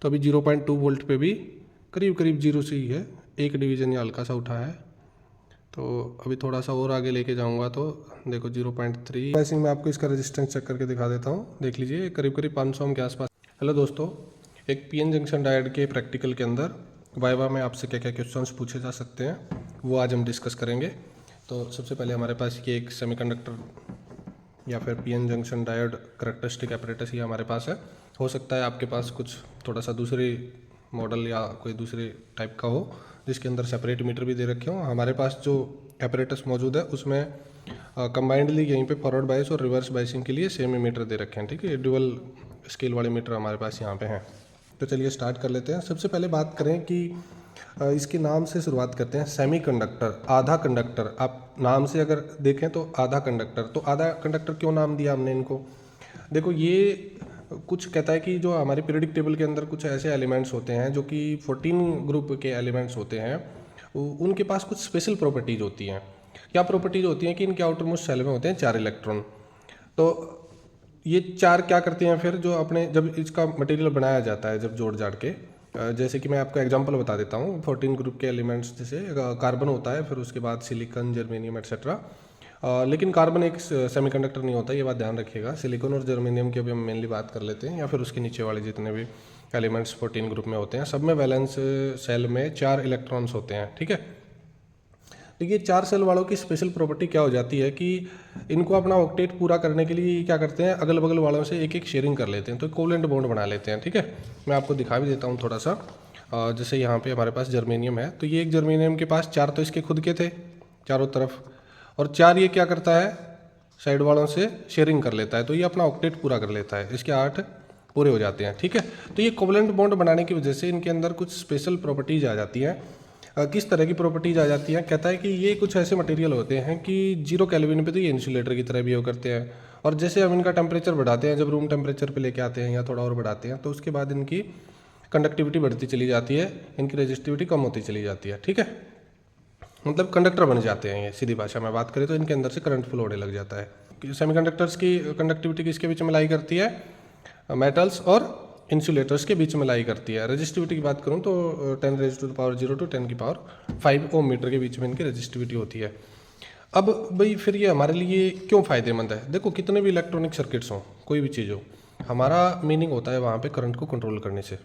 तो अभी 0.2 वोल्ट पे भी करीब करीब जीरो से ही है, एक डिवीज़न या हल्का सा उठा है। तो अभी थोड़ा सा और आगे लेके जाऊंगा तो देखो 0.3। वैसे मैं आपको इसका रेजिस्टेंस चेक करके दिखा देता हूँ, देख लीजिए करीब करीब 500 ओम के आसपास। हेलो दोस्तों, एक पीएन जंक्शन डायोड के प्रैक्टिकल के अंदर वाइवा में आपसे क्या क्या क्वेश्चंस पूछे जा सकते हैं वो आज हम डिस्कस करेंगे। तो सबसे पहले हमारे पास ये एक सेमीकंडक्टर या फिर PN junction diode characteristic apparatus ये हमारे पास है। हो सकता है आपके पास कुछ थोड़ा सा दूसरे मॉडल या कोई दूसरे टाइप का हो जिसके अंदर सेपरेट मीटर भी दे रखे हों। हमारे पास जो एपरेटस मौजूद है उसमें कंबाइंडली यहीं पे फॉरवर्ड बायस और रिवर्स बायसिंग के लिए सेम ही मीटर दे रखे हैं। ठीक है, ड्यूअल स्केल वाले मीटर हमारे पास यहाँ पे हैं। तो चलिए स्टार्ट कर लेते हैं। सबसे पहले बात करें कि इसके नाम से शुरुआत करते हैं। सेमीकंडक्टर, आधा कंडक्टर। आप नाम से अगर देखें तो आधा कंडक्टर, तो आधा कंडक्टर क्यों नाम दिया हमने इनको? देखो ये कुछ कहता है कि जो हमारे पीरियडिक टेबल के अंदर कुछ ऐसे एलिमेंट्स होते हैं जो कि 14 ग्रुप के एलिमेंट्स होते हैं, उनके पास कुछ स्पेशल प्रॉपर्टीज होती हैं। क्या प्रॉपर्टीज होती हैं कि इनके आउटरमोस्ट सेल में होते हैं 4 इलेक्ट्रॉन। तो ये 4 क्या करते हैं फिर, जो अपने जब इसका मटेरियल बनाया जाता है जब जोड़ जाड़ के, जैसे कि मैं आपको एग्जांपल बता देता हूँ। 14 ग्रुप के एलिमेंट्स जैसे कार्बन होता है, फिर उसके बाद सिलिकॉन, जर्मेनियम एक्सेट्रा। लेकिन कार्बन एक सेमीकंडक्टर नहीं होता, ये बात ध्यान रखिएगा। सिलिकॉन और जर्मेनियम की अभी हम मेनली बात कर लेते हैं, या फिर उसके नीचे वाले जितने भी एलिमेंट्स 14 ग्रुप में होते हैं सब में वैलेंस सेल में 4 इलेक्ट्रॉन्स होते हैं। ठीक है, तो ये 4 सेल वालों की स्पेशल प्रॉपर्टी क्या हो जाती है कि इनको अपना ऑक्टेट पूरा करने के लिए क्या करते हैं, अगल बगल वालों से एक एक शेयरिंग कर लेते हैं, तो कोवेलेंट बॉन्ड बना लेते हैं। ठीक है, मैं आपको दिखा भी देता हूँ थोड़ा सा। जैसे यहाँ पे हमारे पास जर्मेनियम है, तो ये एक जर्मेनियम के पास 4 तो इसके खुद के थे चारों तरफ, और 4 ये क्या करता है साइड वालों से शेयरिंग कर लेता है, तो ये अपना ऑक्टेट पूरा कर लेता है, इसके 8 पूरे हो जाते हैं। ठीक है, तो ये कोवेलेंट बॉन्ड बनाने की वजह से इनके अंदर कुछ स्पेशल प्रॉपर्टीज आ जाती हैं। किस तरह की प्रॉपर्टीज आ जाती हैं? कहता है कि ये कुछ ऐसे मटेरियल होते हैं कि 0 केल्विन पे तो ये इंसुलेटर की तरह बिहेव करते हैं, और जैसे हम इनका टेम्परेचर बढ़ाते हैं, जब रूम टेम्परेचर पे लेके आते हैं या थोड़ा और बढ़ाते हैं, तो उसके बाद इनकी कंडक्टिविटी बढ़ती चली जाती है, इनकी रेजिस्टिविटी कम होती चली जाती है। ठीक है, मतलब कंडक्टर बन जाते हैं ये, सीधी भाषा में बात करें तो इनके अंदर से करंट फ्लो होने लग जाता है। सेमीकंडक्टर्स की कंडक्टिविटी किसके बीच में लाई करती है? मेटल्स और इंसुलेटर्स के बीच में लाई करती है। रेजिस्टिविटी की बात करूं तो 10⁻�0 to 10⁵ ओम के बीच में इनकी रेजिस्टिविटी होती है। अब भाई फिर ये हमारे लिए क्यों फ़ायदेमंद है? देखो कितने भी इलेक्ट्रॉनिक सर्किट्स हों, कोई भी चीज़ हो, हमारा मीनिंग होता है वहाँ पे करंट को कंट्रोल करने से।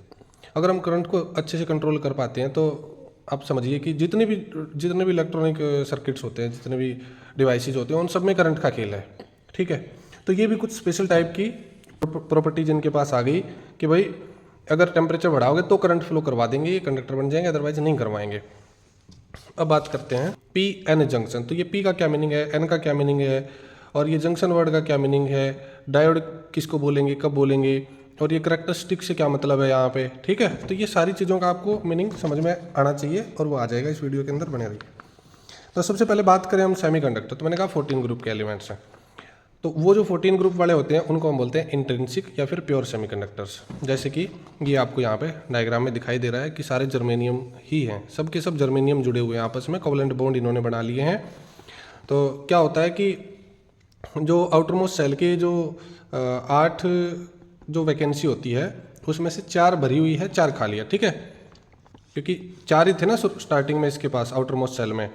अगर हम करंट को अच्छे से कंट्रोल कर पाते हैं तो आप समझिए कि जितने भी इलेक्ट्रॉनिक सर्किट्स होते हैं, जितने भी डिवाइसेज होते हैं, उन सब में करंट का खेल है। ठीक है, तो ये भी कुछ स्पेशल टाइप की प्रॉपर्टीज इनके पास आ गई कि भाई अगर टेम्परेचर बढ़ाओगे तो करंट फ्लो करवा देंगे, ये कंडक्टर बन जाएंगे, अदरवाइज नहीं करवाएंगे। अब बात करते हैं पी एन जंक्शन। तो ये पी का क्या मीनिंग है, एन का क्या मीनिंग है, और ये जंक्शन वर्ड का क्या मीनिंग है, डायोड किसको बोलेंगे, कब बोलेंगे, और ये करैक्टरिस्टिक से क्या मतलब है यहाँ पे। ठीक है, तो ये सारी चीज़ों का आपको मीनिंग समझ में आना चाहिए, और वो आ जाएगा इस वीडियो के अंदर, बने रहिए। तो सबसे पहले बात करें हम सेमीकंडक्टर, तो मैंने कहा 14 ग्रुप के एलिमेंट्स हैं। तो वो जो 14 ग्रुप वाले होते हैं उनको हम बोलते हैं इंट्रिंसिक या फिर प्योर सेमीकंडक्टर्स। जैसे कि ये आपको यहाँ पे डायग्राम में दिखाई दे रहा है कि सारे जर्मेनियम ही हैं, सब के सब जर्मेनियम जुड़े हुए हैं आपस में, कोवेलेंट बॉन्ड इन्होंने बना लिए हैं। तो क्या होता है कि जो आउटरमोस्ट सेल के जो 8 जो वैकेंसी होती है उसमें से 4 भरी हुई है, 4 खाली है। ठीक है, क्योंकि 4 ही थे ना स्टार्टिंग में इसके पास आउटरमोस्ट सेल में।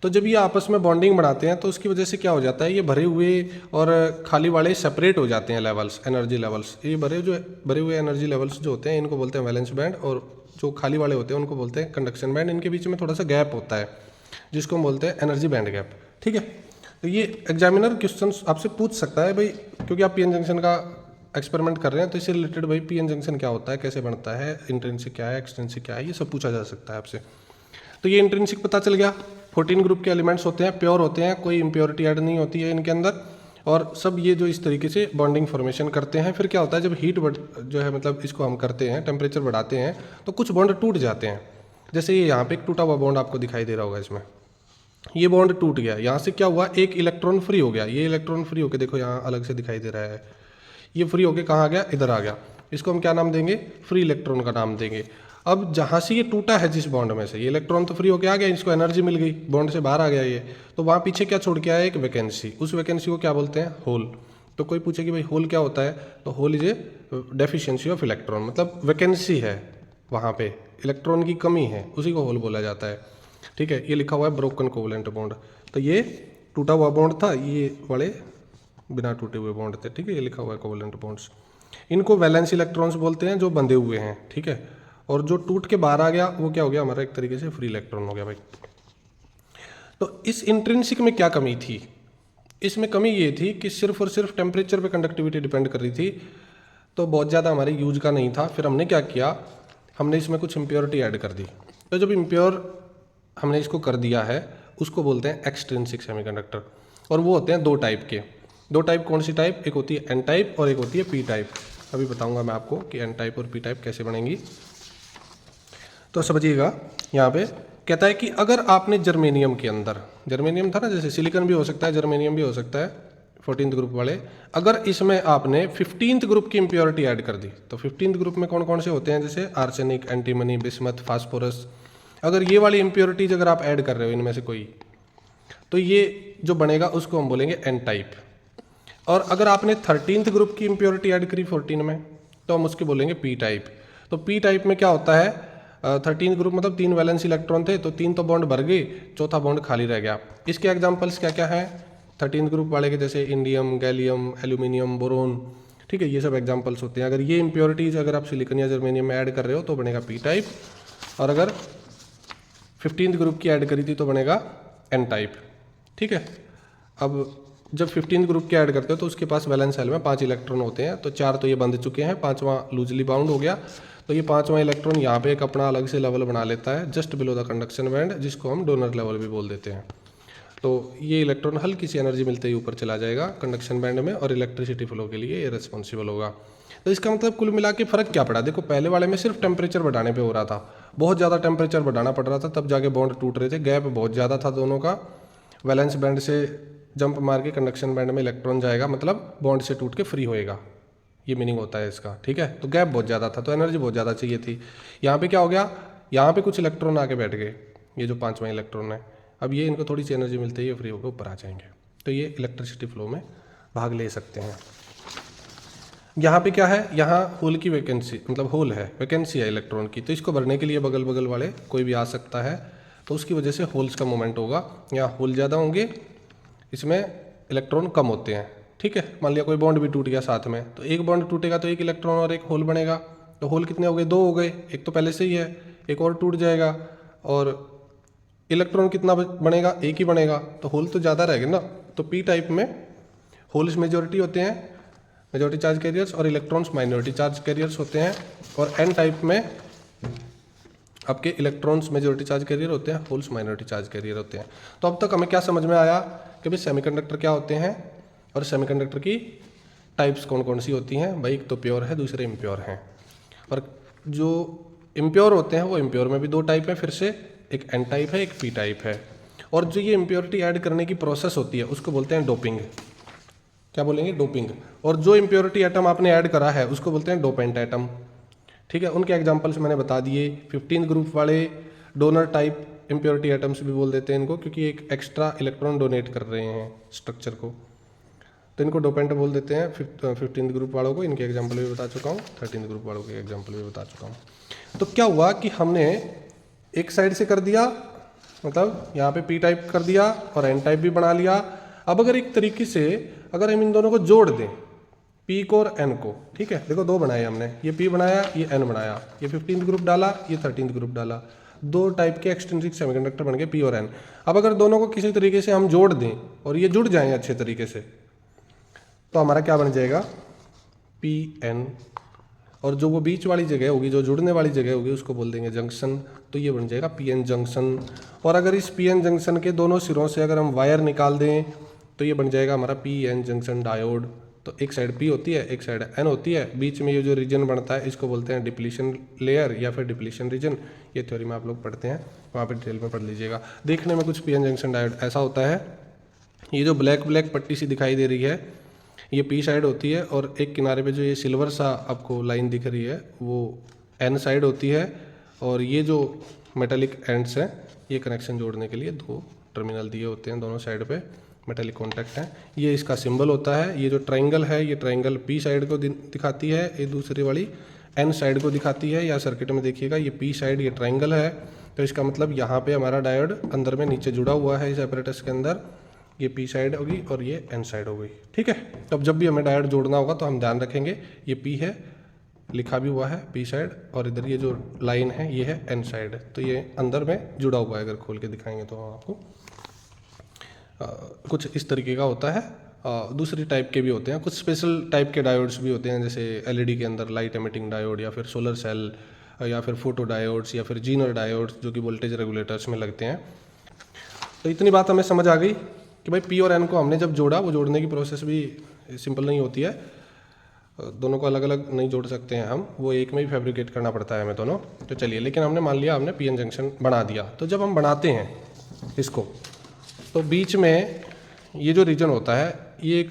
तो जब ये आपस में बॉन्डिंग बढ़ाते हैं तो उसकी वजह से क्या हो जाता है, ये भरे हुए और खाली वाले सेपरेट हो जाते हैं लेवल्स, एनर्जी लेवल्स। ये भरे हुए एनर्जी लेवल्स जो होते हैं इनको बोलते हैं वैलेंस बैंड, और जो खाली वाले होते हैं उनको बोलते हैं कंडक्शन बैंड। इनके बीच में थोड़ा सा गैप होता है जिसको हम बोलते हैं एनर्जी बैंड गैप। ठीक है, तो ये एग्जामिनर क्वेश्चन आपसे पूछ सकता है भाई, क्योंकि आप पीएन जंक्शन का एक्सपेरिमेंट कर रहे हैं, तो इससे रिलेटेड भाई पीएन जंक्शन क्या होता है, कैसे बनता है, इंट्रिंसिक क्या है, एक्सट्रिंसिक क्या है, ये सब पूछा जा सकता है आपसे। तो ये इंट्रिंसिक पता चल गया, 14 ग्रुप के एलिमेंट्स होते हैं, प्योर होते हैं, कोई इम्प्योरिटी ऐड नहीं होती है इनके अंदर, और सब ये जो इस तरीके से बॉन्डिंग फॉर्मेशन करते हैं। फिर क्या होता है जब हीट जो है मतलब इसको हम करते हैं, टेम्परेचर बढ़ाते हैं, तो कुछ बॉन्ड टूट जाते हैं। जैसे ये यहाँ पे एक टूटा हुआ बॉन्ड आपको दिखाई दे रहा होगा, इसमें ये बॉन्ड टूट गया, यहाँ से क्या हुआ, एक इलेक्ट्रॉन फ्री हो गया। ये इलेक्ट्रॉन फ्री होकर देखो यहाँ अलग से दिखाई दे रहा है, ये फ्री होकर कहाँ आ गया, इधर आ गया। इसको हम क्या नाम देंगे, फ्री इलेक्ट्रॉन का नाम देंगे। अब जहाँ से ये टूटा है जिस बॉन्ड में से, ये इलेक्ट्रॉन तो फ्री होके आ गया, इसको एनर्जी मिल गई, बॉन्ड से बाहर आ गया ये, तो वहाँ पीछे क्या छोड़ के आया, एक वैकेंसी। उस वैकेंसी को क्या बोलते हैं, होल। तो कोई पूछे कि भाई होल क्या होता है, तो hole is a deficiency of electron, मतलब वैकेंसी है वहाँ पे, इलेक्ट्रॉन की कमी है, उसी को होल बोला जाता है। ठीक है, ये लिखा हुआ है ब्रोकन कोवलेंट बॉन्ड। तो ये टूटा हुआ बॉन्ड था, ये वाले बिना टूटे हुए बॉन्ड थे। ठीक है, ये लिखा हुआ है कोवलेंट बॉन्ड्स। इनको वैलेंस इलेक्ट्रॉन्स बोलते हैं, जो बंधे हुए हैं। ठीक है, और जो टूट के बाहर आ गया वो क्या हो गया हमारा, एक तरीके से फ्री इलेक्ट्रॉन हो गया भाई। तो इस इंट्रिंसिक में क्या कमी थी? इसमें कमी ये थी कि सिर्फ और सिर्फ टेम्परेचर पे कंडक्टिविटी डिपेंड कर रही थी, तो बहुत ज़्यादा हमारे यूज का नहीं था। फिर हमने क्या किया, हमने इसमें कुछ इम्प्योरिटी ऐड कर दी। तो जब इम्प्योर हमने इसको कर दिया है, उसको बोलते हैं एक्सट्रिंसिक सेमीकंडक्टर। और वो होते हैं दो टाइप के। दो टाइप कौन सी टाइप? एक होती है एन टाइप और एक होती है पी टाइप। अभी बताऊंगा मैं आपको कि एन टाइप और पी टाइप कैसे बनेंगी। तो समझिएगा, यहाँ पे कहता है कि अगर आपने जर्मेनियम के अंदर, जर्मेनियम था ना, जैसे सिलिकॉन भी हो सकता है, जर्मेनियम भी हो सकता है 14th ग्रुप वाले, अगर इसमें आपने 15th ग्रुप की इम्प्योरिटी ऐड कर दी, तो 15th ग्रुप में कौन कौन से होते हैं, जैसे आर्सेनिक, एंटीमनी, बिस्मथ, फास्फोरस, अगर ये वाली इम्प्योरिटीज अगर आप ऐड कर रहे हो इनमें से कोई, तो ये जो बनेगा उसको हम बोलेंगे एन टाइप। और अगर आपने 13th ग्रुप की इम्प्योरिटी ऐड करी 14 में, तो हम उसके बोलेंगे पी टाइप। तो पी टाइप में क्या होता है, 13th ग्रुप मतलब 3 वैलेंस इलेक्ट्रॉन थे, तो 3 तो बॉन्ड भर गए, चौथा बॉन्ड खाली रह गया। इसके एग्जांपल्स क्या क्या हैं 13th ग्रुप वाले के, जैसे इंडियम, गैलियम, एल्यूमिनियम, बोरोन। ठीक है, ये सब एग्जांपल्स होते हैं। अगर ये इम्प्योरिटीज अगर आप सिलिकॉन या जर्मेनियम में ऐड कर रहे हो तो बनेगा पी टाइप, और अगर 15th ग्रुप की ऐड करी थी तो बनेगा एन टाइप। ठीक है, अब जब 15th ग्रुप के ऐड करते हो तो उसके पास वैलेंस शेल में 5 इलेक्ट्रॉन होते हैं, तो 4 तो ये बंध चुके हैं, 5वां लूजली बाउंड हो गया। तो ये 5वां इलेक्ट्रॉन यहाँ पे एक अपना अलग से लेवल बना लेता है just below the conduction band, जिसको हम डोनर लेवल भी बोल देते हैं। तो ये इलेक्ट्रॉन हल्की सी एनर्जी मिलते ही ऊपर चला जाएगा कंडक्शन बैंड में, और इलेक्ट्रिसिटी फ्लो के लिए ये रिस्पॉन्सिबल होगा। तो इसका मतलब कुल मिला के फ़र्क क्या पड़ा? देखो, पहले वाले में सिर्फ टेम्परेचर बढ़ाने पे हो रहा था, बहुत ज़्यादा टेम्परेचर बढ़ाना पड़ रहा था, तब जाके बॉन्ड टूट रहे थे, गैप बहुत ज़्यादा था दोनों का। वैलेंस बैंड से जंप मार के कंडक्शन बैंड में इलेक्ट्रॉन जाएगा, मतलब बॉन्ड से टूट के फ्री होएगा, ये मीनिंग होता है इसका। ठीक है, तो गैप बहुत ज़्यादा था, तो एनर्जी बहुत ज़्यादा चाहिए थी। यहाँ पे क्या हो गया, यहाँ पे कुछ इलेक्ट्रॉन आके बैठ गए, ये जो 5वां इलेक्ट्रॉन है, अब ये इनको थोड़ी सी एनर्जी मिलती है, ये फ्री होकर ऊपर आ जाएंगे, तो ये इलेक्ट्रिसिटी फ्लो में भाग ले सकते हैं। यहाँ पे क्या है, यहाँ होल की वैकेंसी, मतलब होल है, वैकेंसी है इलेक्ट्रॉन की, तो इसको भरने के लिए बगल बगल वाले कोई भी आ सकता है, तो उसकी वजह से होल्स का मोमेंट होगा। यहाँ होल ज़्यादा होंगे, इसमें इलेक्ट्रॉन कम होते हैं। ठीक है, मान लिया कोई बॉन्ड भी टूट गया साथ में, तो एक बॉन्ड टूटेगा तो एक इलेक्ट्रॉन और एक होल बनेगा। तो होल कितने हो गए? 2 हो गए, एक तो पहले से ही है, एक और टूट जाएगा, और इलेक्ट्रॉन कितना बनेगा? एक ही बनेगा, तो होल तो ज़्यादा रहेगा ना। तो पी टाइप में होल्स मेजॉरिटी होते हैं, मेजॉरिटी चार्ज कैरियर्स, और इलेक्ट्रॉन्स माइनॉरिटी चार्ज कैरियर्स होते हैं। और एन टाइप में आपके इलेक्ट्रॉन्स मेजॉरिटी चार्ज कैरियर होते हैं, होल्स माइनॉरिटी चार्ज कैरियर होते हैं। तो अब तक हमें क्या समझ में आया कि भाई सेमीकंडक्टर क्या होते हैं, और सेमीकंडक्टर की टाइप्स कौन कौन सी होती हैं। भाई एक तो प्योर है, दूसरे इम्प्योर हैं। और जो इम्प्योर होते हैं वो इम्प्योर में भी 2 टाइप है, फिर से एक एन टाइप है, एक पी टाइप है। और जो ये इम्प्योरिटी ऐड करने की प्रोसेस होती है उसको बोलते हैं डोपिंग। क्या बोलेंगे? डोपिंग। और जो इम्प्योरिटी एटम आपने ऐड करा है उसको बोलते हैं डोपेंट एटम। ठीक है, उनके एग्जाम्पल्स मैंने बता दिए। 15th ग्रुप वाले डोनर टाइप इम्प्योरिटी एटम्स भी बोल देते हैं इनको, क्योंकि एक एक्स्ट्रा इलेक्ट्रॉन डोनेट कर रहे हैं स्ट्रक्चर को, तो इनको डोपेंट बोल देते हैं। 15th ग्रुप वालों को इनके एग्जाम्पल भी बता चुका हूँ, 13th ग्रुप वालों के एग्जाम्पल भी बता चुका हूँ। तो क्या हुआ कि हमने एक साइड से कर दिया, मतलब यहाँ पे पी टाइप कर दिया और एन टाइप भी बना लिया। अब अगर एक तरीके से अगर हम इन दोनों को जोड़ दें, पी को और एन को, ठीक है, देखो 2 बनाए हमने, ये पी बनाया, ये एन बनाया, ये 15th ग्रुप डाला, ये 13th ग्रुप डाला, 2 टाइप के एक्सट्रिंसिक सेमीकंडक्टर बन गए पी और एन। अब अगर दोनों को किसी तरीके से हम जोड़ दें और ये जुड़ जाएं अच्छे तरीके से, तो हमारा क्या बन जाएगा? P N. और जो वो बीच वाली जगह होगी, जो जुड़ने वाली जगह होगी, उसको बोल देंगे जंक्शन, तो ये बन जाएगा पी एन जंक्शन। और अगर इस पी एन जंक्शन के दोनों सिरों से अगर हम वायर निकाल दें तो ये बन जाएगा हमारा पी एन जंक्शन डायोड। तो एक साइड पी होती है, एक साइड एन होती है, बीच में ये जो रीजन बनता है इसको बोलते हैं डिप्लीशन लेयर या फिर डिप्लीशन रीजन। ये थ्योरी में आप लोग पढ़ते हैं, वहाँ पे डिटेल में पढ़ लीजिएगा। देखने में कुछ पी एन जंक्शन डायोड ऐसा होता है। ये जो ब्लैक ब्लैक पट्टी सी दिखाई दे रही है, ये पी साइड होती है, और एक किनारे पे जो ये सिल्वर सा आपको लाइन दिख रही है वो एन साइड होती है। और ये जो मेटालिक एंड्स हैं, ये कनेक्शन जोड़ने के लिए 2 टर्मिनल दिए होते हैं दोनों साइड पे, मेटेलिक कॉन्टैक्ट है। ये इसका सिंबल होता है। ये जो ट्रायंगल है ये ट्रायंगल पी साइड को दिखाती है, ये दूसरी वाली एन साइड को दिखाती है। या सर्किट में देखिएगा ये पी साइड ये ट्रायंगल है, तो इसका मतलब यहाँ पे हमारा डायोड अंदर में नीचे जुड़ा हुआ है इस एपरेटस के अंदर। ये पी साइड होगी और ये एन साइड हो गई, ठीक है। तो अब जब भी हमें डायोड जोड़ना होगा तो हम ध्यान रखेंगे ये पी है, लिखा भी हुआ है पी साइड, और इधर ये जो लाइन है ये है एन साइड, तो ये अंदर में जुड़ा हुआ है। अगर खोल के दिखाएंगे तो हम आपको कुछ इस तरीके का होता है। दूसरी टाइप के भी होते हैं, कुछ स्पेशल टाइप के डायोड्स भी होते हैं, जैसे एलईडी के अंदर लाइट एमिटिंग डायोड, या फिर सोलर सेल, या फिर फोटो डायोड्स, या फिर जीनर डायोड्स जो कि वोल्टेज रेगुलेटर्स में लगते हैं। तो इतनी बात हमें समझ आ गई कि भाई पी और एन को हमने जब जोड़ा, वो जोड़ने की प्रोसेस भी सिंपल नहीं होती है, दोनों को अलग अलग नहीं जोड़ सकते हैं हम, वो एक में ही फैब्रिकेट करना पड़ता है हमें दोनों। तो चलिए, लेकिन हमने मान लिया हमने पी एन जंक्शन बना दिया, तो जब हम बनाते हैं इसको तो बीच में ये जो रीजन होता है ये एक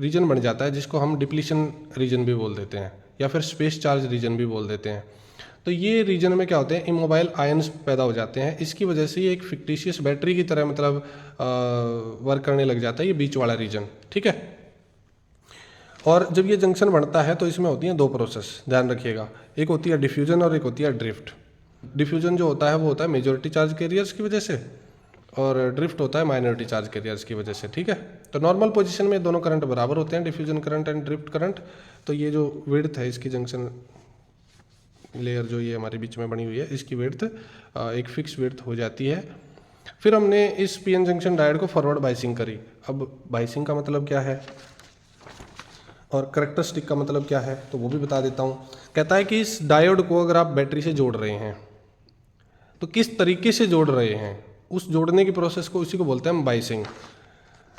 रीजन बन जाता है जिसको हम डिप्लीशन रीजन भी बोल देते हैं, या फिर स्पेस चार्ज रीजन भी बोल देते हैं। तो ये रीजन में क्या होते हैं, इमोबाइल आयंस पैदा हो जाते हैं। इसकी वजह से ये एक फिक्टिशियस बैटरी की तरह मतलब वर्क करने लग जाता है ये बीच वाला रीजन, ठीक है। और जब ये जंक्शन बनता है तो इसमें होती हैं दो प्रोसेस, ध्यान रखिएगा। एक होती है डिफ्यूजन और एक होती है ड्रिफ्ट। डिफ्यूजन जो होता है वो होता है मेजॉरिटी चार्ज कैरियर्स की वजह से, और ड्रिफ्ट होता है माइनॉरिटी चार्ज कैरियर्स की वजह से, ठीक है। तो नॉर्मल पोजीशन में दोनों करंट बराबर होते हैं, diffusion current and drift current. तो ये जो विड्थ है इसकी जंक्शन लेयर जो ये हमारे बीच में बनी हुई है, इसकी विड्थ एक फिक्स विड्थ हो जाती है। फिर हमने इस पीएन जंक्शन डायोड को फॉरवर्ड बाइसिंग करी। अब बाइसिंग का मतलब क्या है और करैक्टरिस्टिक का मतलब क्या है तो वो भी बता देता हूँ। कहता है कि इस डायोड को अगर आप बैटरी से जोड़ रहे हैं तो किस तरीके से जोड़ रहे हैं, उस जोड़ने की प्रोसेस को, उसी को बोलते हैं हम बाइसिंग।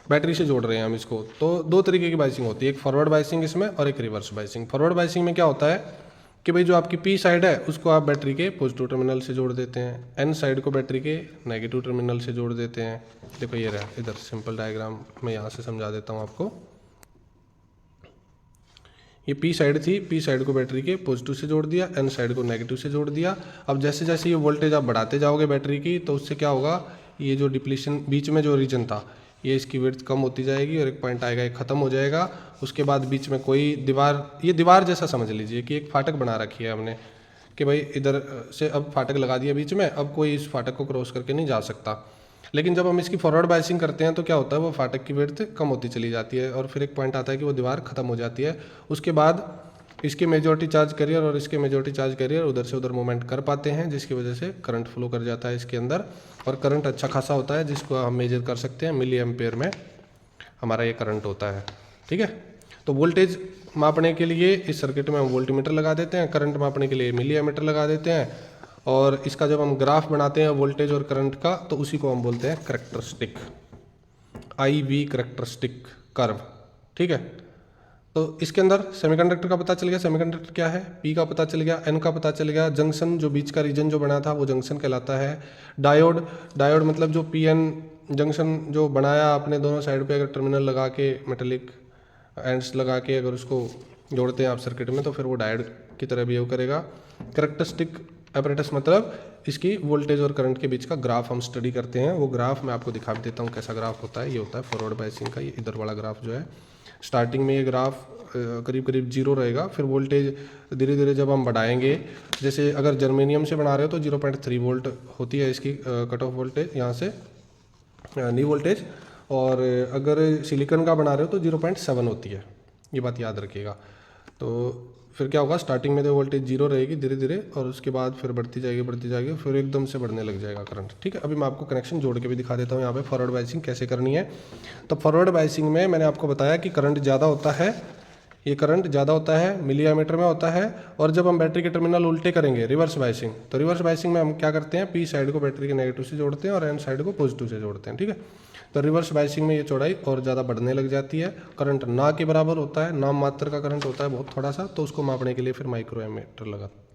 बैटरी से जोड़ रहे हैं हम इसको, तो दो तरीके की बाइसिंग होती है, एक फॉरवर्ड बाइसिंग इसमें और एक रिवर्स बाइसिंग। फॉरवर्ड बाइसिंग में क्या होता है कि भाई जो आपकी पी साइड है उसको आप बैटरी के पॉजिटिव टर्मिनल से जोड़ देते हैं, एन साइड को बैटरी के नेगेटिव टर्मिनल से जोड़ देते हैं। देखो ये रहा, इधर सिंपल डायग्राम में यहाँ से समझा देता हूँ आपको। ये पी साइड थी, पी साइड को बैटरी के पॉजिटिव से जोड़ दिया, एन साइड को नेगेटिव से जोड़ दिया। अब जैसे जैसे ये वोल्टेज आप बढ़ाते जाओगे बैटरी की, तो उससे क्या होगा, ये जो डिप्लीशन बीच में जो रीजन था ये इसकी विड्थ कम होती जाएगी और एक पॉइंट आएगा, एक ख़त्म हो जाएगा। उसके बाद बीच में कोई दीवार, ये दीवार जैसा समझ लीजिए कि एक फाटक बना रखी है हमने कि भाई इधर से अब फाटक लगा दिया बीच में, अब कोई इस फाटक को क्रॉस करके नहीं जा सकता। लेकिन जब हम इसकी फॉरवर्ड बाइसिंग करते हैं तो क्या होता है, वो फाटक की विड्थ कम होती चली जाती है और फिर एक पॉइंट आता है कि वो दीवार ख़त्म हो जाती है। उसके बाद इसके मेजॉरिटी चार्ज कैरियर और इसके मेजॉरिटी चार्ज कैरियर उधर से उधर मूवमेंट कर पाते हैं, जिसकी वजह से करंट फ्लो कर जाता है इसके अंदर, और करंट अच्छा खासा होता है जिसको हम मेजर कर सकते हैं मिली एम्पेयर में हमारा ये करंट होता है, ठीक है। तो वोल्टेज मापने के लिए इस सर्किट में हम वोल्टमीटर लगा देते हैं, करंट मापने के लिए मिली एमीटर लगा देते हैं, और इसका जब हम ग्राफ बनाते हैं वोल्टेज और करंट का तो उसी को हम बोलते हैं करैक्टरिस्टिक, IV करैक्टरिस्टिक कर्व, ठीक है। तो इसके अंदर सेमीकंडक्टर का पता चल गया, सेमीकंडक्टर क्या है, P का पता चल गया, N का पता चल गया, जंक्शन जो बीच का रीजन जो बना था वो जंक्शन कहलाता है। डायोड, डायोड मतलब जो PN जंक्शन जो बनाया आपने दोनों साइड पे, अगर टर्मिनल लगा के मेटेलिक एंड्स लगा के अगर उसको जोड़ते हैं आप सर्किट में तो फिर वो डायोड की तरह बिहेव करेगा। करैक्टरिस्टिक एपरेटस मतलब इसकी वोल्टेज और करंट के बीच का ग्राफ हम स्टडी करते हैं। वो ग्राफ मैं आपको दिखा भी देता हूँ कैसा ग्राफ होता है। ये होता है फॉरवर्ड बाइसिंग का, ये इधर वाला ग्राफ जो है, स्टार्टिंग में ये ग्राफ करीब करीब 0 रहेगा, फिर वोल्टेज धीरे धीरे जब हम बढ़ाएंगे, जैसे अगर जर्मेनियम से बना रहे हो तो 0.3 वोल्ट होती है इसकी कट ऑफ वोल्टेज, यहाँ से नी वोल्टेज, और अगर सिलिकॉन का बना रहे हो तो 0.7 होती है, ये बात याद रखिएगा। तो फिर क्या होगा, स्टार्टिंग में तो वोल्टेज 0 रहेगी धीरे धीरे, और उसके बाद फिर बढ़ती जाएगी, फिर एकदम से बढ़ने लग जाएगा करंट, ठीक है। अभी मैं आपको कनेक्शन जोड़ के भी दिखा देता हूँ यहाँ पे फॉरवर्ड बाइसिंग कैसे करनी है। तो फॉरवर्ड बाइसिंग में मैंने आपको बताया कि करंट ज़्यादा होता है, ये करंट ज़्यादा होता है मिली एमीटर में होता है, और जब हम बैटरी के टर्मिनल उल्टे करेंगे रिवर्स बाइसिंग, तो रिवर्स बाइसिंग में हम क्या करते हैं, पी साइड को बैटरी के नेगेटिव से जोड़ते हैं और एन साइड को पॉजिटिव से जोड़ते हैं, ठीक है। तो रिवर्स बाइसिंग में ये चौड़ाई और ज़्यादा बढ़ने लग जाती है, करंट ना के बराबर होता है, नाम मात्र का करंट होता है बहुत थोड़ा सा, तो उसको मापने के लिए फिर माइक्रो एमीटर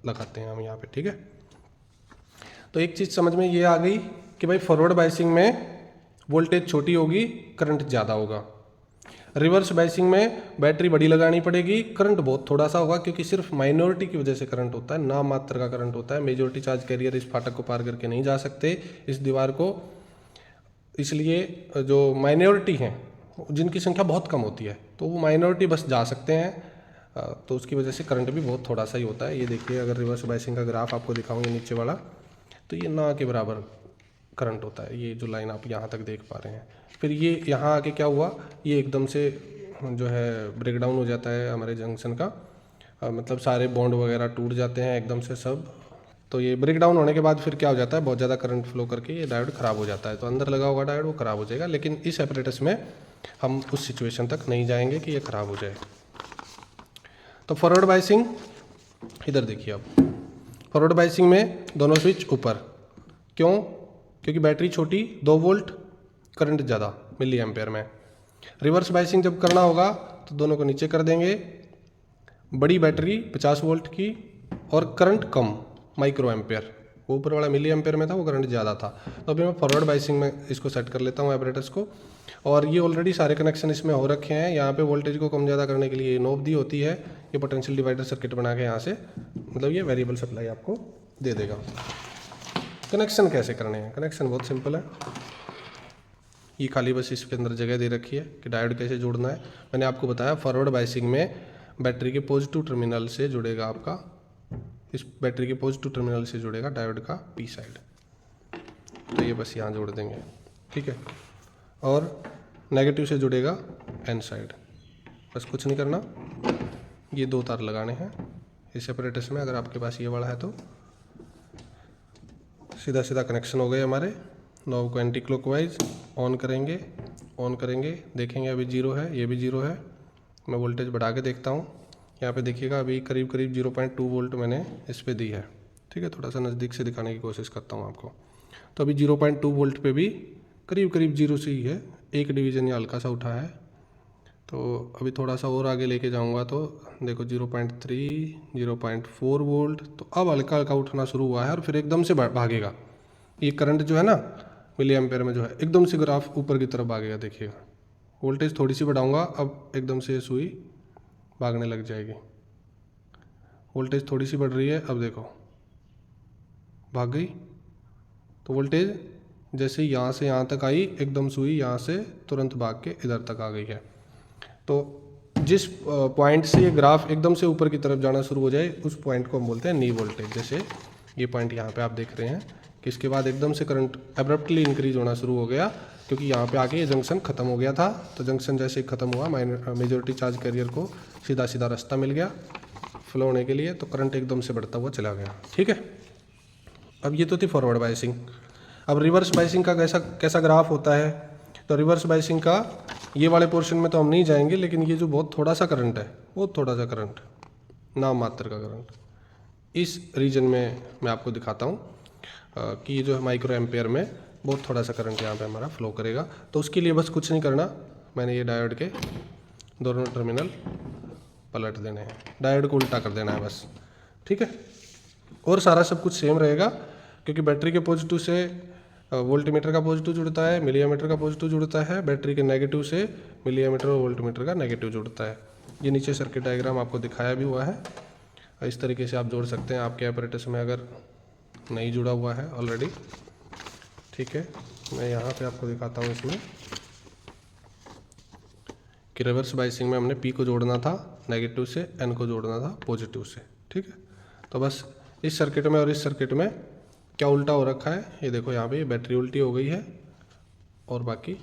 लगाते हैं हम यहाँ पे, ठीक है। तो एक चीज़ समझ में ये आ गई कि भाई फॉरवर्ड बाइसिंग में वोल्टेज छोटी होगी, करंट ज़्यादा होगा। रिवर्स बाइसिंग में बैटरी बड़ी लगानी पड़ेगी, करंट बहुत थोड़ा सा होगा, क्योंकि सिर्फ माइनॉरिटी की वजह से करंट होता है, नाम मात्र का करंट होता है। मेजॉरिटी चार्ज कैरियर इस फाटक को पार करके नहीं जा सकते, इस दीवार को इसलिए जो माइनॉरिटी हैं जिनकी संख्या बहुत कम होती है तो वो माइनॉरिटी बस जा सकते हैं, तो उसकी वजह से करंट भी बहुत थोड़ा सा ही होता है। ये देखिए, अगर रिवर्स बायसिंग का ग्राफ आपको दिखाऊँ ये नीचे वाला, तो ये ना के बराबर करंट होता है, ये जो लाइन आप यहाँ तक देख पा रहे हैं। फिर ये यहाँ आके क्या हुआ, ये एकदम से जो है ब्रेक डाउन हो जाता है हमारे जंक्शन का, मतलब सारे बॉन्ड वगैरह टूट जाते हैं एकदम से सब। तो ये ब्रेक डाउन होने के बाद फिर क्या हो जाता है, बहुत ज़्यादा करंट फ्लो करके ये डायोड ख़राब हो जाता है। तो अंदर लगा हुआ डायोड वो ख़राब हो जाएगा, लेकिन इस एपरेटस में हम उस सिचुएशन तक नहीं जाएंगे कि ये ख़राब हो जाए। तो फॉरवर्ड बायसिंग, इधर देखिए, अब फॉरवर्ड बायसिंग में दोनों स्विच ऊपर, क्यों? क्योंकि बैटरी छोटी, 2 वोल्ट, करंट ज़्यादा मिली एम्पेयर में। रिवर्स बायसिंग जब करना होगा तो दोनों को नीचे कर देंगे, बड़ी बैटरी 50 वोल्ट की और करंट कम माइक्रो एम्पेयर, वो ऊपर वाला मिली एम्पेयर में था, वो करंट ज़्यादा था। तो अभी मैं फॉरवर्ड बायसिंग में इसको सेट कर लेता हूँ एपरेटस को, और ये ऑलरेडी सारे कनेक्शन इसमें हो रखे हैं। यहाँ पे वोल्टेज को कम ज़्यादा करने के लिए नॉब दी होती है, ये पोटेंशियल डिवाइडर सर्किट बना के यहाँ से, मतलब ये वेरिएबल सप्लाई आपको दे देगा। कनेक्शन कैसे करने हैं? कनेक्शन बहुत सिंपल है, ये खाली बस इसके अंदर जगह दे रखी है कि डायोड कैसे जोड़ना है। मैंने आपको बताया फॉरवर्ड बायसिंग में बैटरी के पॉजिटिव टर्मिनल से जुड़ेगा आपका, इस बैटरी के पॉजिटिव टर्मिनल से जुड़ेगा डायोड का पी साइड, तो ये बस यहाँ जोड़ देंगे, ठीक है। और नेगेटिव से जुड़ेगा एन साइड, बस कुछ नहीं करना। ये 2 तार लगाने हैं इस एपरेटस में, अगर आपके पास ये वाला है तो सीधा सीधा कनेक्शन हो गए हमारे। नॉब को एंटी क्लॉकवाइज ऑन करेंगे, देखेंगे अभी 0 है, ये भी 0 है। मैं वोल्टेज बढ़ा के देखता हूँ, यहाँ पे देखिएगा अभी करीब 0.2 वोल्ट मैंने इस पे दी है, ठीक है। थोड़ा सा नज़दीक से दिखाने की कोशिश करता हूँ आपको। तो अभी 0.2 वोल्ट पे भी करीब 0 से ही है, एक डिवीज़न या हल्का सा उठा है। तो अभी थोड़ा सा और आगे लेके जाऊँगा तो देखो 0.3, 0.4 वोल्ट, तो अब हल्का हल्का उठना शुरू हुआ है और फिर एकदम से भागेगा। ये करंट जो है ना मिली एम्पेयर में जो है, एकदम से ग्राफ ऊपर की तरफ भागेगा, देखिएगा। वोल्टेज थोड़ी सी बढ़ाऊंगा, अब एकदम से सुई भागने लग जाएगी। वोल्टेज थोड़ी सी बढ़ रही है, अब देखो भाग गई। तो वोल्टेज जैसे यहाँ से यहाँ तक आई, एकदम सुई यहाँ से तुरंत भाग के इधर तक आ गई है। तो जिस पॉइंट से ये ग्राफ एकदम से ऊपर की तरफ जाना शुरू हो जाए, उस पॉइंट को हम बोलते हैं नी वोल्टेज। जैसे ये पॉइंट यहाँ पे आप देख रहे हैं कि इसके बाद एकदम से करंट एब्रप्टली इंक्रीज होना शुरू हो गया, क्योंकि यहाँ पे आके ये जंक्शन खत्म हो गया था। तो जंक्शन जैसे ही खत्म हुआ, मेजॉरिटी चार्ज कैरियर को सीधा सीधा रास्ता मिल गया फ्लो होने के लिए, तो करंट एकदम से बढ़ता हुआ चला गया, ठीक है। अब ये तो थी फॉरवर्ड बायसिंग। अब रिवर्स बायसिंग का कैसा ग्राफ होता है? तो रिवर्स बायसिंग का ये वाले पोर्शन में तो हम नहीं जाएंगे, लेकिन ये जो बहुत थोड़ा सा करंट है, बहुत थोड़ा सा करंट, नाम मात्र का करंट, इस रीजन में मैं आपको दिखाता हूँ कि ये जो है माइक्रो एम्पेयर में बहुत थोड़ा सा करंट यहाँ पे हमारा फ्लो करेगा। तो उसके लिए बस कुछ नहीं करना, मैंने ये डायोड के दोनों टर्मिनल पलट देने हैं, डायोड को उल्टा कर देना है बस, ठीक है। और सारा सब कुछ सेम रहेगा, क्योंकि बैटरी के पॉजिटिव से वोल्टमीटर का पॉजिटिव जुड़ता है, मिलीएमीटर का पॉजिटिव जुड़ता है, बैटरी के नेगेटिव से मिलीएमीटर और वोल्टमीटर का नेगेटिव जुड़ता है। ये नीचे सर्किट डायग्राम आपको दिखाया भी हुआ है, इस तरीके से आप जोड़ सकते हैं आपके एपरेटस में अगर नहीं जुड़ा हुआ है ऑलरेडी, ठीक है। मैं यहाँ पे आपको दिखाता हूँ इसमें कि रिवर्स बायसिंग में हमने पी को जोड़ना था नेगेटिव से, एन को जोड़ना था पॉजिटिव से, ठीक है। तो बस इस सर्किट में और इस सर्किट में क्या उल्टा हो रखा है, ये देखो यहाँ पे बैटरी उल्टी हो गई है और बाकी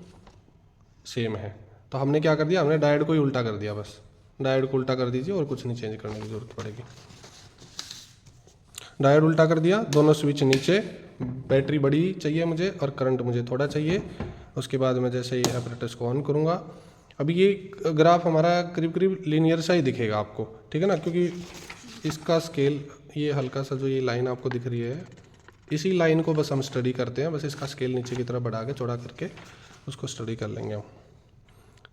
सेम है। तो हमने क्या कर दिया, हमने डायोड को ही उल्टा कर दिया, बस डायोड को उल्टा कर दीजिए और कुछ नहीं चेंज करने की जरूरत पड़ेगी। डायोड उल्टा कर दिया, दोनों स्विच नीचे, बैटरी बड़ी चाहिए मुझे और करंट मुझे थोड़ा चाहिए। उसके बाद मैं जैसे ही एपरेटस को ऑन करूँगा, अभी ये ग्राफ हमारा करीब लीनियर सा ही दिखेगा आपको, ठीक है ना, क्योंकि इसका स्केल, ये हल्का सा जो ये लाइन आपको दिख रही है, इसी लाइन को बस हम स्टडी करते हैं, बस इसका स्केल नीचे की तरफ बढ़ा के चौड़ा करके उसको स्टडी कर लेंगे हम।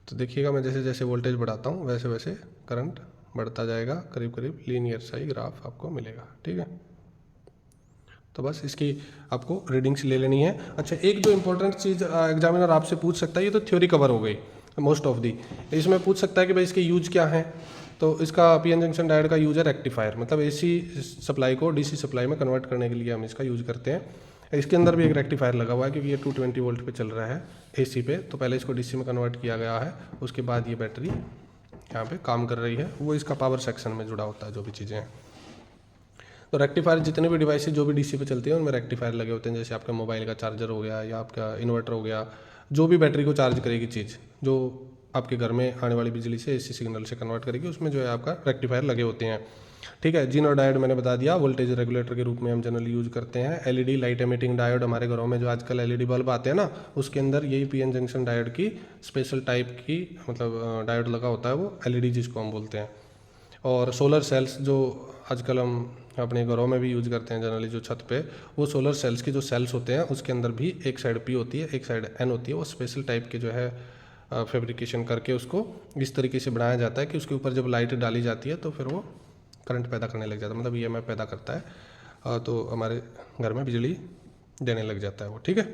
तो देखिएगा मैं जैसे जैसे वोल्टेज बढ़ाता हूँ वैसे वैसे करंट बढ़ता जाएगा, करीब लीनियर सा ही ग्राफ आपको मिलेगा, ठीक है। तो बस इसकी आपको रीडिंग्स ले लेनी है। अच्छा, एक जो इम्पोर्टेंट चीज़ एग्जामिनर आपसे पूछ सकता है, ये तो थ्योरी कवर हो गई मोस्ट ऑफ दी, इसमें पूछ सकता है कि भाई इसके यूज क्या हैं। तो इसका पीएन जंक्शन डायोड का यूज है रेक्टिफायर, मतलब एसी सप्लाई को डीसी सप्लाई में कन्वर्ट करने के लिए हम इसका यूज करते हैं। इसके अंदर भी एक रेक्टिफायर लगा हुआ है क्योंकि ये 220 वोल्ट पे चल रहा है एसी पे, तो पहले इसको डीसी में कन्वर्ट किया गया है, उसके बाद ये बैटरी यहाँ पे काम कर रही है, वो इसका पावर सेक्शन में जुड़ा होता है जो भी चीज़ें हैं। तो रेक्टिफायर जितने भी डिवाइसेज जो भी डीसी पे चलती हैं उनमें रेक्टिफायर लगे होते हैं, जैसे आपका मोबाइल का चार्जर हो गया या आपका इन्वर्टर हो गया, जो भी बैटरी को चार्ज करेगी चीज़ जो आपके घर में आने वाली बिजली से एसी सिग्नल से कन्वर्ट करेगी, उसमें जो है आपका रेक्टिफायर लगे होते हैं। ठीक है, जिन और डायोड मैंने बता दिया, वोल्टेज रेगुलेटर के रूप में हम जनरली यूज़ करते हैं। एलईडी लाइट एमिटिंग डायोड, हमारे घरों में जो आजकल एलईडी बल्ब आते हैं ना, उसके अंदर यही पीएन जंक्शन डायोड की स्पेशल टाइप की मतलब डायोड लगा होता है, वो एलईडी जिसको हम बोलते हैं। और सोलर सेल्स जो आजकल हम अपने घरों में भी यूज़ करते हैं जनरली जो छत पे, वो सोलर सेल्स की जो सेल्स होते हैं उसके अंदर भी एक साइड पी होती है एक साइड एन होती है, वो स्पेशल टाइप के जो है फैब्रिकेशन करके उसको इस तरीके से बनाया जाता है कि उसके ऊपर जब लाइट डाली जाती है तो फिर वो करंट पैदा करने लग जाता है, मतलब ईएमएफ पैदा करता है, तो हमारे घर में बिजली देने लग जाता है वो। ठीक है,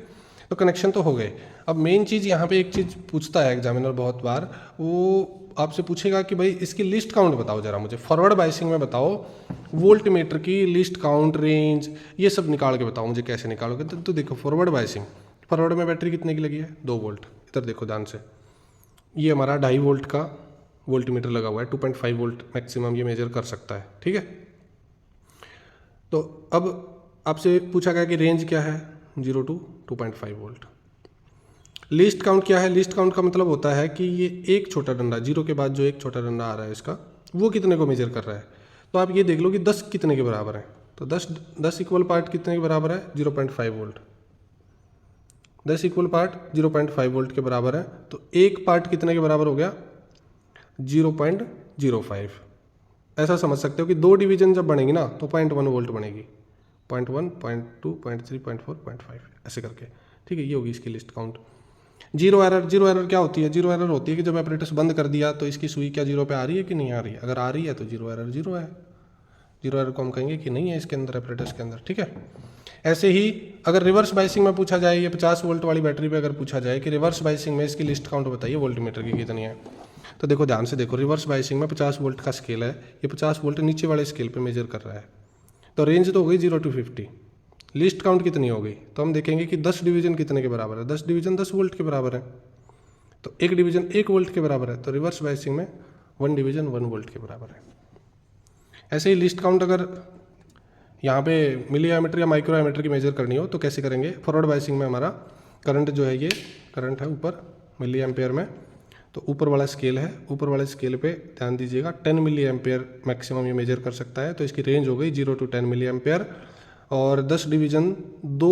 तो कनेक्शन तो हो गए। अब मेन चीज़ यहाँ पे एक चीज़ पूछता है एग्जामिनर बहुत बार, वो आपसे पूछेगा कि भाई इसकी लिस्ट काउंट बताओ जरा मुझे, फॉरवर्ड बायसिंग में बताओ वोल्ट मीटर की लिस्ट काउंट, रेंज, ये सब निकाल के बताओ मुझे कैसे निकालोगे। तो देखो फॉरवर्ड बायसिंग, फॉरवर्ड में बैटरी कितने की लगी है, 2 वोल्ट। इधर देखो ध्यान से, ये हमारा 2.5 वोल्ट का वोल्ट मीटर लगा हुआ है, 2.5 वोल्ट मैक्सिमम ये मेजर कर सकता है। ठीक है, तो अब आपसे पूछा गया कि रेंज क्या है, 0 to 2.5 वोल्ट। लिस्ट काउंट क्या है, लिस्ट काउंट का मतलब होता है कि ये एक छोटा डंडा, 0 के बाद जो एक छोटा डंडा आ रहा है इसका, वो कितने को मेजर कर रहा है। तो आप ये देख लो कि 10 कितने के बराबर है, तो 10 इक्वल पार्ट कितने के बराबर है, 0.5 वोल्ट। 10 इक्वल पार्ट 0.5 वोल्ट के बराबर है, तो एक पार्ट कितने के बराबर हो गया, 0.05। ऐसा समझ सकते हो कि 2 डिवीजन जब बनेगी ना तो 0.1 वोल्ट बनेगी, 0.1, 0.2, 0.3, 0.4, 0.5 ऐसे करके। ठीक है, ये होगी इसकी list count. Zero error, zero error क्या होती है, जीरो एरर होती है कि जब ऑपरेटर्स बंद कर दिया तो इसकी सुई क्या 0 पे आ रही है कि नहीं आ रही है, अगर आ रही है तो जीरो एरर जीरो है, जीरो एरर को हम कहेंगे कि नहीं है इसके अंदर ऑपरेटर्स के अंदर। ठीक है, ऐसे ही अगर रिवर्स बाइसिंग में पूछा जाए, ये 50 वोल्ट वाली बैटरी पे अगर पूछा जाए कि रिवर्स बाइसिंग में इसकी लिस्ट काउंट बताइए वोल्ट मीटर की कितनी है, तो देखो ध्यान से देखो, रिवर्स बाइसिंग में 50 वोल्ट का स्केल है, ये 50 वोल्ट नीचे वाले स्केल पे मेजर कर रहा है, तो रेंज तो हो गई 0 to 50। लिस्ट काउंट कितनी हो गई, तो हम देखेंगे कि 10 डिवीजन कितने के बराबर है, 10 डिवीजन 10 वोल्ट के बराबर है, तो एक डिवीजन 1 वोल्ट के बराबर है, तो रिवर्स बाइसिंग में 1 डिवीजन 1 वोल्ट के बराबर है। ऐसे ही लिस्ट काउंट अगर यहाँ पे मिली एमीटर या माइक्रो एमीटर की मेजर करनी हो तो कैसे करेंगे, फॉरवर्ड बाइसिंग में हमारा करंट जो है, ये करंट है ऊपर मिली एम्पेयर में, तो ऊपर वाला स्केल है, ऊपर वाले स्केल पे ध्यान दीजिएगा 10 मिली एम्पेयर मैक्सिमम ये मेजर कर सकता है, तो इसकी रेंज हो गई 0 to 10 मिली एम्पेयर, और 10 डिवीजन 2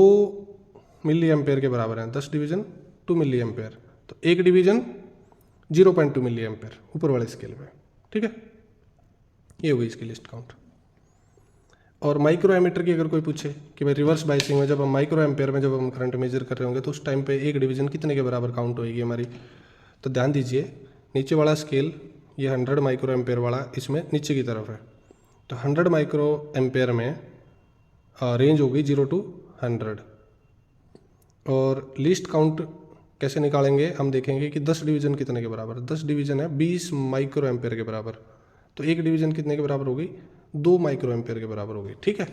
मिली एम्पेयर के बराबर है, 10 डिवीजन 2 मिली एम्पेयर, तो एक डिवीजन 0.2 मिली एम्पेयर ऊपर वाले स्केल पे। ठीक है, ये हो गई इसकी लिस्ट काउंट। और माइक्रो एमीटर की अगर कोई पूछे कि भाई रिवर्स बाइसिंग में जब हम माइक्रो एम्पेयर में जब हम करंट मेजर कर रहे होंगे तो उस टाइम पे एक डिवीजन कितने के बराबर काउंट होगी हमारी, तो ध्यान दीजिए नीचे वाला स्केल ये 100 माइक्रो एम्पेयर वाला इसमें नीचे की तरफ है, तो 100 माइक्रो एम्पेयर में रेंज होगी 0 to 100। और लिस्ट काउंट कैसे निकालेंगे, हम देखेंगे कि 10 डिवीजन कितने के बराबर, 10 डिवीजन है 20 माइक्रो एम्पेयर के बराबर, तो एक डिवीजन कितने के बराबर हो गई, 2 माइक्रो एम्पेयर के बराबर हो गई। ठीक है,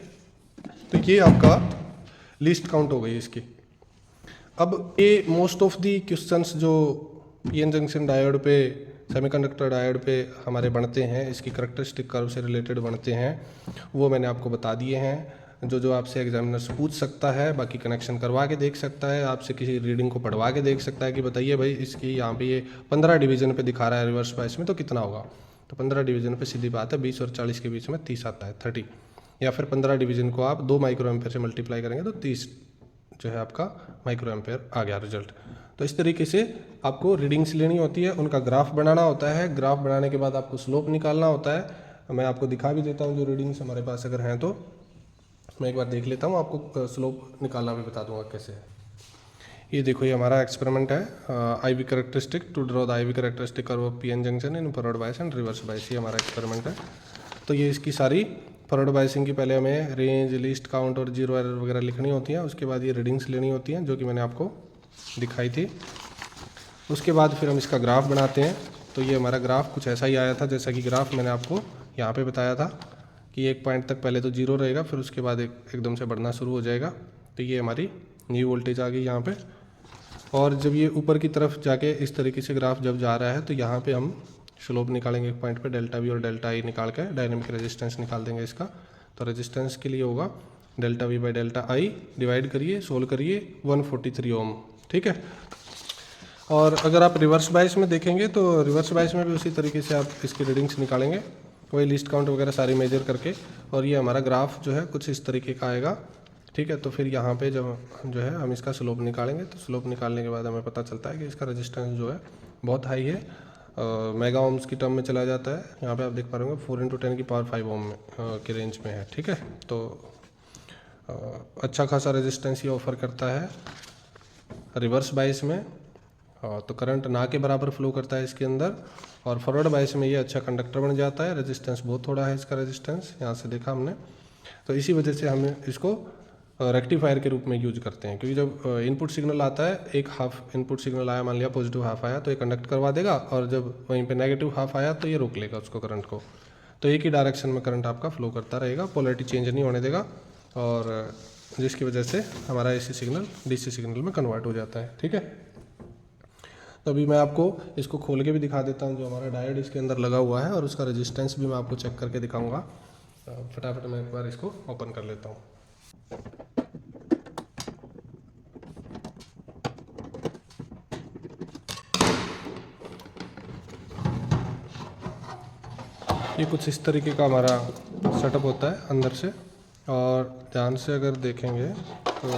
तो ये आपका लिस्ट काउंट हो गई इसकी। अब ये मोस्ट ऑफ दी क्वेश्चंस जो पीएन जंक्शन डायोड पे, सेमीकंडक्टर डायोड पे हमारे बनते हैं, इसकी करैक्टरिस्टिक कर्व से रिलेटेड बनते हैं, वो मैंने आपको बता दिए हैं। जो आपसे एग्जामिनर्स पूछ सकता है, बाकी कनेक्शन करवा के देख सकता है, आपसे किसी रीडिंग को पढ़वा के देख सकता है कि बताइए भाई इसकी यहाँ पे ये 15 डिवीजन पे दिखा रहा है रिवर्स बाइस में, तो कितना होगा, तो 15 डिवीजन पे सीधी बात है 20 और 40 के बीच में 30 आता है, 30, या फिर 15 डिवीजन को आप 2 माइक्रो एम्पेयर से मल्टीप्लाई करेंगे तो 30 जो है आपका माइक्रो एम्पेयर आ गया रिजल्ट। तो इस तरीके से आपको रीडिंग्स लेनी होती है, उनका ग्राफ बनाना होता है, ग्राफ बनाने के बाद आपको स्लोप निकालना होता है। मैं आपको दिखा भी देता हूँ जो रीडिंग्स हमारे पास अगर हैं, तो मैं एक बार देख लेता हूँ, आपको स्लोप निकालना भी बता दूंगा कैसे है। ये देखो, ये हमारा एक्सपेरिमेंट है, IV characteristic to draw the IV characteristic curve of PN junction in forward bias and reverse bias, ये हमारा एक्सपेरिमेंट है। तो ये इसकी सारी फॉरवर्ड बायसिंग की पहले हमें रेंज, लिस्ट काउंट और जीरो एरर वगैरह लिखनी होती है, उसके बाद ये रीडिंग्स लेनी होती हैं जो कि मैंने आपको दिखाई थी। उसके बाद फिर हम इसका ग्राफ बनाते हैं। तो ये हमारा ग्राफ कुछ ऐसा ही आया था जैसा कि ग्राफ मैंने आपको यहाँ पे बताया था कि एक पॉइंट तक पहले तो जीरो रहेगा, फिर उसके बाद एकदम से बढ़ना शुरू हो जाएगा। तो ये हमारी न्यू वोल्टेज आ गई यहाँ पे। और जब ये ऊपर की तरफ जाके इस तरीके से ग्राफ जब जा रहा है तो यहाँ पे हम स्लोप निकालेंगे एक पॉइंट पे, डेल्टा वी और डेल्टा आई निकाल के डायनेमिक रेजिस्टेंस निकाल देंगे इसका। तो रेजिस्टेंस के लिए होगा delta we by delta I, divide करिए, सोल्व करिए, 143 ओम। ठीक है। और अगर आप रिवर्स बाइस में देखेंगे तो रिवर्स बाइस में भी उसी तरीके से आप इसकी रीडिंग्स निकालेंगे, वही लिस्ट काउंट वगैरह सारी मेजर करके, और ये हमारा ग्राफ जो है कुछ इस तरीके का आएगा। ठीक है। तो फिर यहाँ पे जब जो है हम इसका स्लोप निकालेंगे तो स्लोप निकालने के बाद हमें पता चलता है कि इसका रेजिस्टेंस जो है बहुत हाई है, मेगा ओम्स की टर्म में चला जाता है। यहाँ पे आप देख पा रहे होंगे 4 × 10⁵ ओम के रेंज में है। ठीक है। तो अच्छा खासा रेजिस्टेंस ये ऑफर करता है रिवर्स बाइस में। तो करंट ना के बराबर फ्लो करता है इसके अंदर, और फॉरवर्ड बाइस में ये अच्छा कंडक्टर बन जाता है। रेजिस्टेंस बहुत थोड़ा है इसका, रेजिस्टेंस यहाँ से देखा हमने। तो इसी वजह से हम इसको रेक्टिफायर के रूप में यूज करते हैं, क्योंकि जब इनपुट सिग्नल आता है, एक हाफ इनपुट सिग्नल आया, मान लिया पॉजिटिव हाफ आया तो ये कंडक्ट करवा देगा, और जब वहीं पे नेगेटिव हाफ आया तो ये रोक लेगा उसको, करंट को। तो एक ही डायरेक्शन में करंट आपका फ्लो करता रहेगा, पोलैरिटी चेंज नहीं होने देगा, और जिसकी वजह से हमारा एसी सिग्नल डीसी सिग्नल में कन्वर्ट हो जाता है। ठीक है। तो अभी मैं आपको इसको खोल के भी दिखा देता हूँ, जो हमारा डायोड इसके अंदर लगा हुआ है, और उसका रेजिस्टेंस भी मैं आपको चेक करके दिखाऊंगा। फटाफट मैं एक बार इसको ओपन कर लेता हूँ। ये कुछ इस तरीके का हमारा सेटअप होता है अंदर से, और ध्यान से अगर देखेंगे तो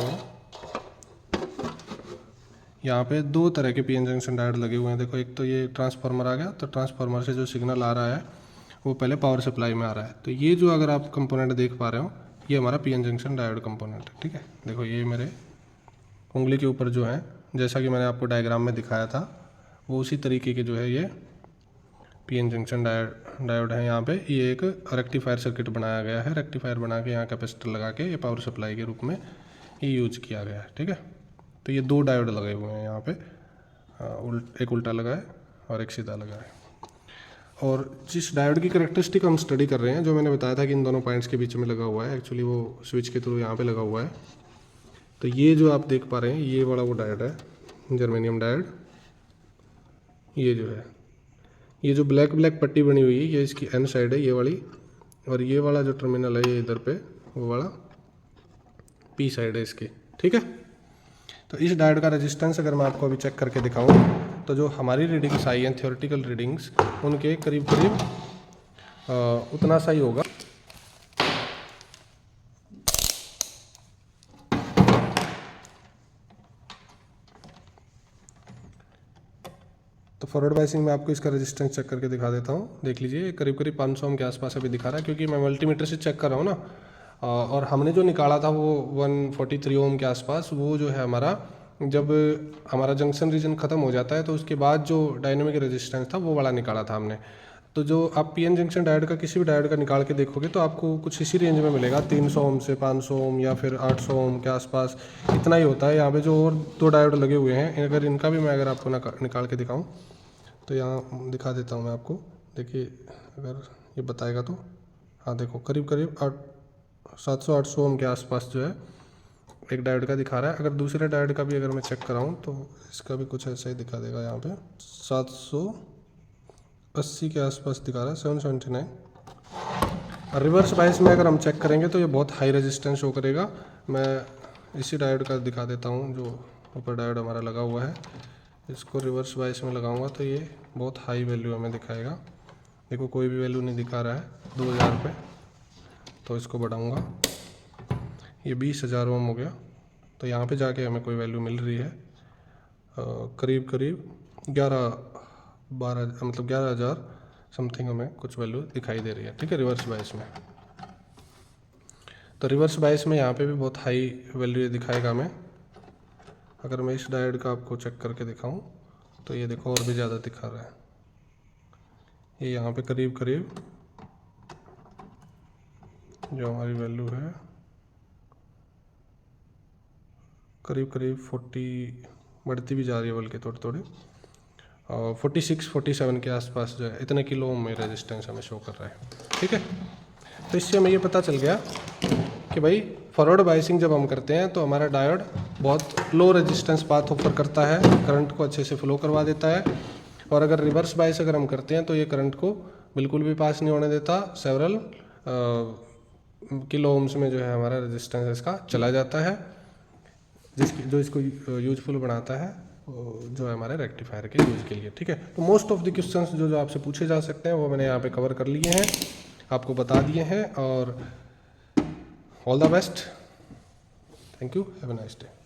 यहाँ पे दो तरह के पीएन जंक्शन डायोड लगे हुए हैं। देखो, एक तो ये ट्रांसफार्मर आ गया, तो ट्रांसफार्मर से जो सिग्नल आ रहा है वो पहले पावर सप्लाई में आ रहा है। तो ये जो अगर आप कंपोनेंट देख पा रहे हो, ये हमारा पीएन जंक्शन डायोड कंपोनेंट है। ठीक है। देखो, ये मेरे उंगली के ऊपर जो है, जैसा कि मैंने आपको डायग्राम में दिखाया था, वो उसी तरीके के जो है ये पीएन जंक्शन डायोड है। यहाँ पे ये एक रेक्टिफायर सर्किट बनाया गया है, रेक्टिफायर बना के यहाँ कैपेसिटर लगा के ये पावर सप्लाई के रूप में ये यूज किया गया है। ठीक है। तो ये दो डायोड लगे हुए हैं यहाँ पे, एक उल्टा लगा है और एक सीधा लगा है। और जिस डायोड की कैरेक्टरिस्टिक हम स्टडी कर रहे हैं, जो मैंने बताया था कि इन दोनों पॉइंट्स के बीच में लगा हुआ है, एक्चुअली वो स्विच के थ्रू यहाँ पे लगा हुआ है। तो ये जो आप देख पा रहे हैं, ये वाला वो डायोड है, जर्मेनियम डायोड। ये जो है, ये जो ब्लैक ब्लैक पट्टी बनी हुई है, ये इसकी एन साइड है, ये वाली, और ये वाला जो टर्मिनल है ये इधर पे, वो वाला पी साइड है इसकी। ठीक है। तो इस डायोड का रेजिस्टेंस अगर मैं आपको अभी चेक करके दिखाऊं, तो जो हमारी रीडिंग्स आई हैं थ्योरेटिकल रीडिंग्स, उनके करीब करीब उतना सा ही होगा। तो फॉरवर्ड बाइसिंग में आपको इसका रेजिस्टेंस चेक करके दिखा देता हूँ। देख लीजिए, करीब करीब 500 ओम के आसपास अभी दिखा रहा है, क्योंकि मैं मल्टीमीटर से चेक कर रहा हूँ ना। और हमने जो निकाला था वो 143 ओम के आसपास, वो जो है हमारा, जब हमारा जंक्शन रीजन ख़त्म हो जाता है तो उसके बाद जो डायनेमिक रेजिस्टेंस था वो वाला निकाला था हमने। तो जो आप पीएन जंक्शन डायोड का किसी भी डायोड का निकाल के देखोगे तो आपको कुछ इसी रेंज में मिलेगा, 300 ओम से 500 ओम या फिर 800 ओम के आसपास, इतना ही होता है। यहाँ पे जो और दो डायोड लगे हुए हैं, अगर इनका भी मैं अगर आपको निकाल के दिखाऊँ तो यहाँ दिखा देता हूँ मैं आपको। देखिए, अगर ये बताएगा तो, हाँ देखो, करीब करीब 700-800 ओम के आसपास जो है एक डायोड का दिखा रहा है। अगर दूसरे डायोड का भी अगर मैं चेक कराऊँ तो इसका भी कुछ ऐसा ही दिखा देगा। यहाँ पे 780 के आसपास दिखा रहा है, 779। रिवर्स बाइस में अगर हम चेक करेंगे तो ये बहुत हाई रेजिस्टेंस शो करेगा। मैं इसी डायोड का दिखा देता हूँ, जो ऊपर डायोड हमारा लगा हुआ है, इसको रिवर्स बाइस में लगाऊंगा तो ये बहुत हाई वैल्यू हमें दिखाएगा। देखो, कोई भी वैल्यू नहीं दिखा रहा है 2000 पे, तो इसको बढ़ाऊंगा, ये 20,000 ओम हो गया। तो यहाँ पे जाके हमें कोई वैल्यू मिल रही है, करीब करीब 11-12 मतलब 11,000 समथिंग हमें कुछ वैल्यू दिखाई दे रही है। ठीक है, रिवर्स बाइस में। तो रिवर्स बाइस में यहाँ पे भी बहुत हाई वैल्यू दिखाएगा हमें। अगर मैं इस डायोड का आपको चेक करके दिखाऊं तो ये देखो, और भी ज़्यादा दिखा रहा है। ये यहाँ पे करीब करीब जो हमारी वैल्यू है, करीब करीब 40, बढ़ती भी जा रही है बल्कि थोड़ी थोड़ी, और 46-47 के आसपास जो है, इतने किलो ओम में रेजिस्टेंस हमें शो कर रहा है। ठीक है। तो इससे हमें ये पता चल गया कि भाई फॉरवर्ड बायसिंग जब हम करते हैं तो हमारा डायोड बहुत लो रेजिस्टेंस पाथ ऑफर करता है, करंट को अच्छे से फ्लो करवा देता है। और अगर रिवर्स बायस अगर हम करते हैं तो ये करंट को बिल्कुल भी पास नहीं होने देता, सेवरल किलो ओम्स में जो है हमारा रेजिस्टेंस इसका चला जाता है, जो इसको यूजफुल बनाता है जो है हमारे रेक्टिफायर के यूज़ के लिए। ठीक है, तो मोस्ट ऑफ द क्वेश्चंस जो आपसे पूछे जा सकते हैं वो मैंने यहाँ पे कवर कर लिए हैं, आपको बता दिए हैं। और all the best, thank you, have a nice day.